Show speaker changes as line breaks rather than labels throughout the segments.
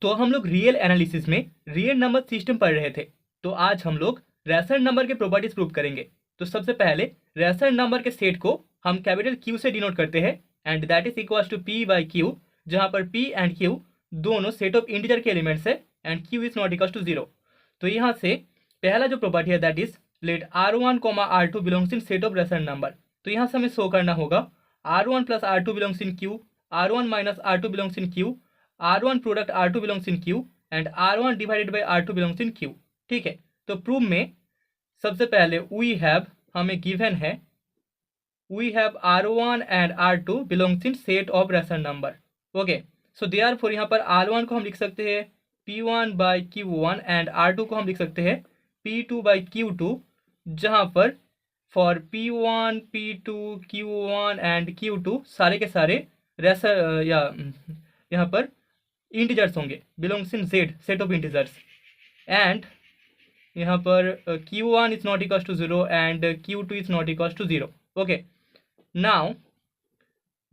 तो हम लोग रियल एनालिसिस में रियल नंबर सिस्टम पढ़ रहे थे। तो आज हम लोग रैशनल नंबर के प्रॉपर्टीज प्रूव करेंगे। तो सबसे पहले रैशनल नंबर के सेट को हम कैपिटल क्यू से डिनोट करते हैं and that is equal to P by Q, जहां पर पी एंड क्यू दोनों सेट ऑफ इंटीजर के एलिमेंट्स है and Q is not equal to zero. तो यहाँ से पहला जो प्रॉपर्टी है that is let R1, R2 belongs in set of rational number. तो यहाँ से हमें शो करना होगा R1 plus R2 belongs in Q, R1 minus R2 belongs in Q, R1 product R2 belongs in Q and R1 divided by R2 belongs in Q। ठीक है, तो proof में सबसे पहले वी हैव हमें गिवन है we have R1 and R2 belongs in set of rational number. Okay, so therefore यहाँ पर R1 को हम लिख सकते हैं P1 by Q1 and R2 को हम लिख सकते हैं P2 बाई Q2, जहाँ पर for P1, P2, Q1 and Q2 सारे के सारे रैशनल या यहाँ पर इंटीजर्स होंगे, belongs in Z set of integers and यहाँ पर Q1 is not equal to zero and Q2 is not equal to zero. Okay, now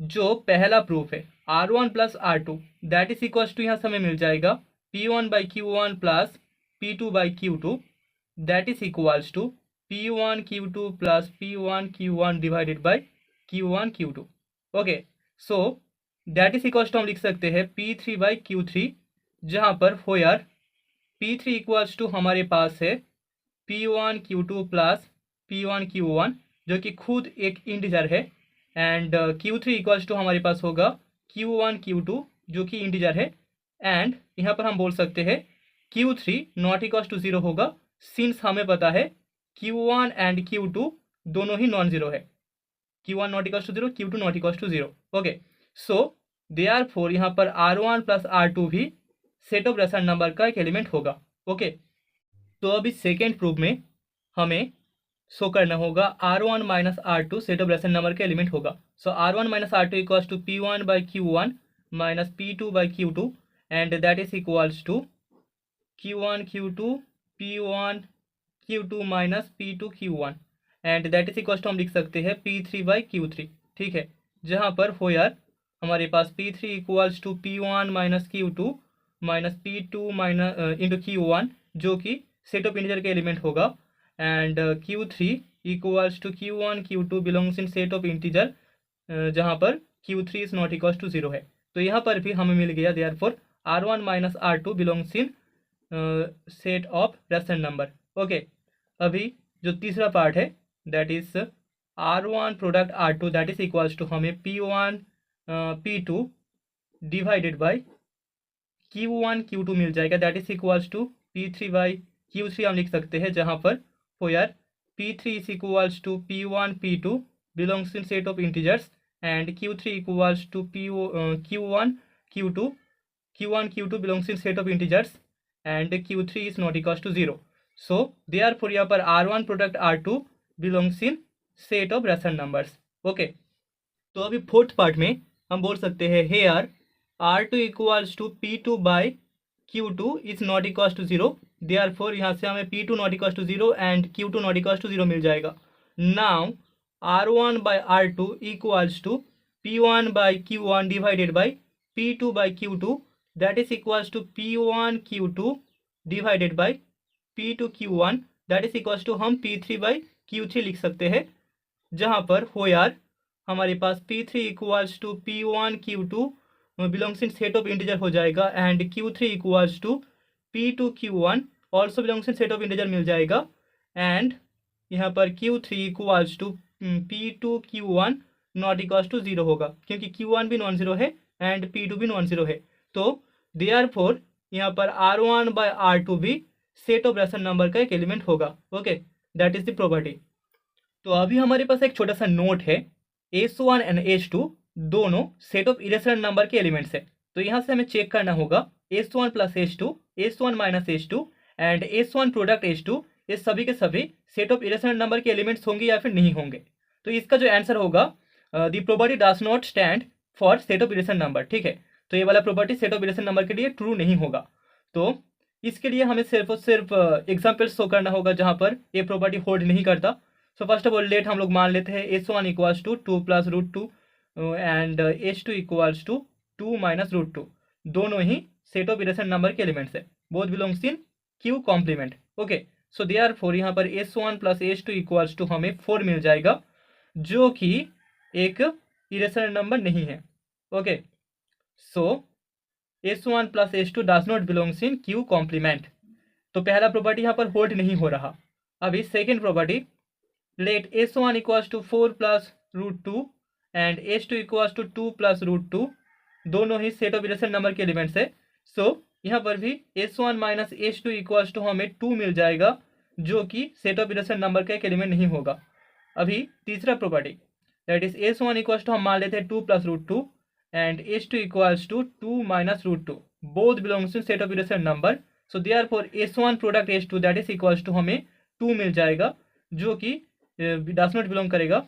जो पहला प्रूफ है R1 plus R2 that is equal to यहाँ से हमें मिल जाएगा P1 by Q1 plus P2 by Q2 that is equals to P1 Q2 plus P1 Q1 divided by Q1 Q2। Okay, so that is equals to हम लिख सकते हैं P3 by Q3, जहाँ पर हो यार P3 इक्वल्स टू हमारे पास है P1 Q2 plus P1 Q1 जो कि खुद एक इंटीजर है एंड Q3 इक्वल्स टू हमारे पास होगा Q1 Q2 जो कि इंटीजर है एंड यहाँ पर हम बोल सकते हैं Q3 not equals to zero होगा सिंस हमें पता है Q1 एंड Q2 दोनों ही नॉन जीरो है। Q1 not equals to zero, Q2 not equals to zero. Okay, so therefore यहाँ पर R1 प्लस R2 भी सेट ऑफ रैशनल नंबर का एक एलिमेंट होगा। ओके, तो अभी सेकेंड प्रूफ में हमें शो करना होगा R1 minus R2 set of rational number का एलिमेंट होगा। So R1 minus R2 equals to P1 by Q1 minus P2 by Q2 and that is equals to Q1 Q2 P1 Q2 minus P2 Q1 and that is equals to हम लिख सकते हैं P3 by Q3। ठीक है, जहाँ पर हो यार हमारे पास P3 equals to P1 minus Q2 minus P2 minus into Q1 जो कि सेट ऑफ इंटीजर के एलिमेंट होगा and Q3 equals to Q1 Q2 belongs in set of integer जहाँ पर Q3 is not equals to zero है। तो यहाँ पर भी हमें मिल गया therefore R1 minus R2 belongs in set of rational number. Okay, अभी जो तीसरा पार्ट है that is R1 product R2 that is equals to हमें P1 P2 divided by Q1 Q2 मिल जाएगा that is equals to P3 by Q3 हम लिख सकते हैं, जहाँ पर हो यार P3 is equals to P1 P2 belongs in set of integers and Q3 equals to Q1 Q2 belongs in set of integers and Q3 is not equals to zero. So therefore यहाँ पर R1 product R2 belongs in set of rational numbers. Okay, तो अभी fourth part में हम बोल सकते हैं here R2 equals to P2 by Q2 is not equals to zero, therefore यहाँ से हमें P2 not equals to zero and Q2 not equals to zero मिल जाएगा। Now R1 by R2 equals to P1 by Q1 divided by P2 by Q2 that is equals to P1 Q2 divided by P2 Q1 that is equals to हम P3 by Q3 लिख सकते हैं, जहाँ पर हो यार हमारे पास P3 equals to P1 Q2 belongs in set of integer हो जाएगा and Q3 equals to P2 Q1 also belongs in set of integer मिल जाएगा एंड यहाँ पर Q3 equals to P2 Q1 not equals to zero होगा क्योंकि Q1 भी non zero है एंड P2 भी नॉन जीरो है। तो देयरफॉर यहाँ पर R1 बाय R2 भी सेट ऑफ रैशनल नंबर का एक एलिमेंट होगा। Okay, that is the property. तो अभी हमारे पास एक छोटा सा नोट है, S1 एंड S2 दोनों सेट ऑफ इरेशनल नंबर के एलिमेंट्स है। तो यहाँ से हमें चेक करना होगा S1 plus S2, S1 minus S2 and S1 product S2 ये सभी के सभी सेट ऑफ इरेशनल नंबर के एलिमेंट्स होंगे या फिर नहीं होंगे। तो इसका जो आंसर होगा the property does not stand for set of irrational number. ठीक है, तो ये वाला property set of irrational number के लिए ट्रू नहीं होगा। तो इसके लिए हमें सिर्फ और सिर्फ एग्जाम्पल शो करना होगा जहाँ पर ये प्रॉपर्टी होल्ड नहीं करता। So first of all let हम लोग मान लेते हैं S1 equals to 2 plus root 2 and S2 equals to 2 minus root 2 दोनों ही सेट ऑफ इरेशनल नंबर के एलिमेंट्स है, both belongs in Q complement. Okay, so therefore यहाँ पर S1 plus S2 equals to हमें 4 मिल जाएगा, जो कि एक इरेशनल नंबर नहीं है। Okay, so S1 plus S2 does not belongs in Q complement. तो पहला प्रॉपर्टी यहाँ पर होल्ड नहीं हो रहा। अभी second property, let S1 equals to 4 plus root 2 and S2 equals to 2 plus root 2, दोनों ही सेट ऑफ इरेशनल नंबर के एलिमेंट्स है। सो यहाँ पर भी S1 minus S2 equals to हमें 2 मिल जाएगा, जो कि सेट ऑफ इरेशनल नंबर का एक एलिमेंट नहीं होगा। अभी तीसरा property, that is S1 equals to हम मान लेते हैं 2 plus root 2 and S2 equals to 2 minus root 2, both belongs to set of irrational number. So therefore S1 product S2 that is equals to हमें 2 मिल जाएगा, जो कि डज नॉट बिलोंग करेगा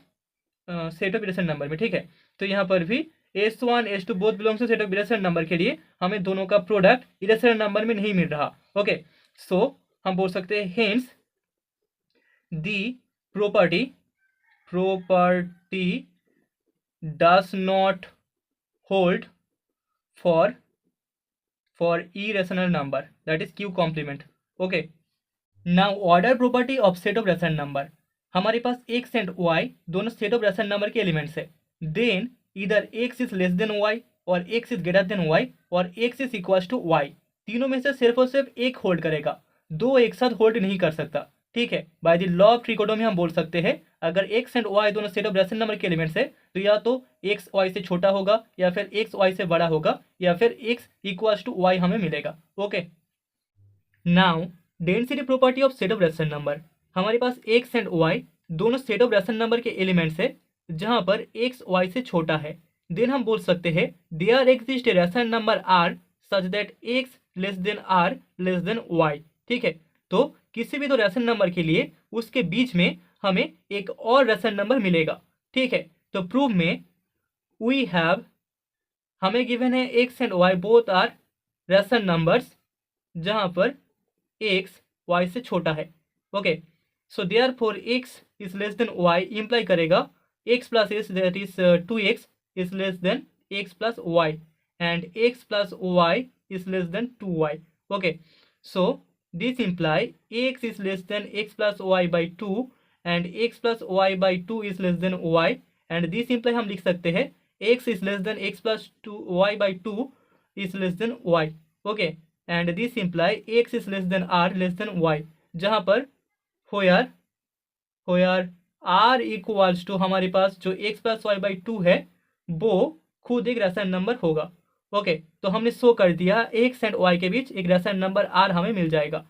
सेट ऑफ इरेशनल नंबर में। ठीक है, तो यहाँ पर भी S1 S2 both belongs to set of irrational number के लिए हमें दोनों का प्रोडक्ट इरेशनल नंबर में नहीं मिल रहा। ओके, सो हम बोल सकते हैं hence the property does not hold for irrational number, that is q complement. Okay, now order property of set of rational number. हमारे पास x एंड y दोनों सेट ऑफ रेशनल नंबर के एलिमेंट्स है। Then इधर x is less than y और x is greater than y और x is equals to y, तीनों में से सिर्फ और सिर्फ एक होल्ड करेगा, दो एक साथ होल्ड नहीं कर सकता। ठीक है, by the law of trichotomy हम बोल सकते हैं अगर x एंड y दोनों सेट ऑफ रेशनल नंबर के एलिमेंट्स है तो या तो x y से छोटा होगा या फिर x y से बड़ा होगा या फिर x इक्वल्स टू y हमें मिलेगा। Okay, now density property of set of rational number. हमारे पास x एंड y दोनों सेट ऑफ रेशनल नंबर के एलिमेंट्स है जहां पर x y से छोटा है। देन हम बोल सकते हैं there exist a rational number r such that x less than r less than y। ठीक है, तो किसी भी दो रेशनल नंबर के लिए उसके बीच में हमें एक और रेशनल नंबर मिलेगा। ठीक है, तो प्रूफ में वी हैव, हमें गिवन है x and y both are rational numbers जहां पर x y से छोटा है। Okay, so therefore x is less than y imply करेगा x plus s that is 2x is less than x plus y and x plus y is less than 2y। Okay, so this imply x is less than x plus y by 2 and x plus y by 2 is less than y, and this imply हम लिख सकते हैं x is less than x plus 2 y by 2 is less than y. okay, and this imply x is less than r less than y, जहाँ पर where r equals to हमारे पास जो x plus y by 2 है वो खुद एक rational number होगा। Okay, तो हमने शो कर दिया x एंड y के बीच एक रेशनल नंबर r हमें मिल जाएगा।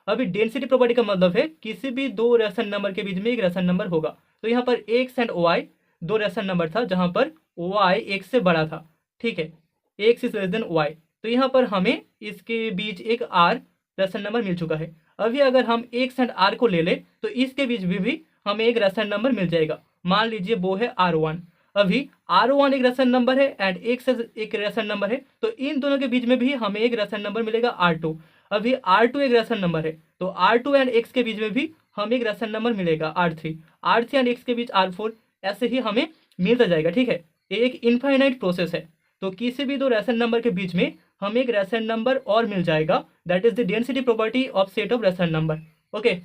अभी डेंसिटी प्रॉपर्टी का मतलब है किसी भी दो रेशनल नंबर के बीच में एक रेशनल नंबर होगा। तो यहाँ पर x एंड y दो रेशनल नंबर था जहाँ पर y x से बड़ा था। ठीक है, x is less than y, तो यहाँ पर हमें इसके बीच एक r रेशनल नंबर मिल चुका है। अभी अगर हम x एंड r को ले ले तो इसके बीच भी हमें एक रेशनल नंबर मिल जाएगा, मान लीजिए वो है r1। अभी r1 एक रेशनल नंबर है एंड x एक रेशनल नंबर है, तो इन दोनों के बीच में भी हमें एक रेशनल नंबर मिलेगा r2। अभी r2 एक रेशनल नंबर है तो r2 एंड x के बीच में भी हमें एक रेशनल नंबर मिलेगा r3 एंड x के बीच r4, ऐसे ही हमें मिलता जाएगा। ठीक है, ये एक इनफाइनाइट प्रोसेस है, तो किसी भी दो रेशनल नंबर के बीच में हमें एक रेशनल नंबर और मिल जाएगा, that is the density property of set of rational number. Okay,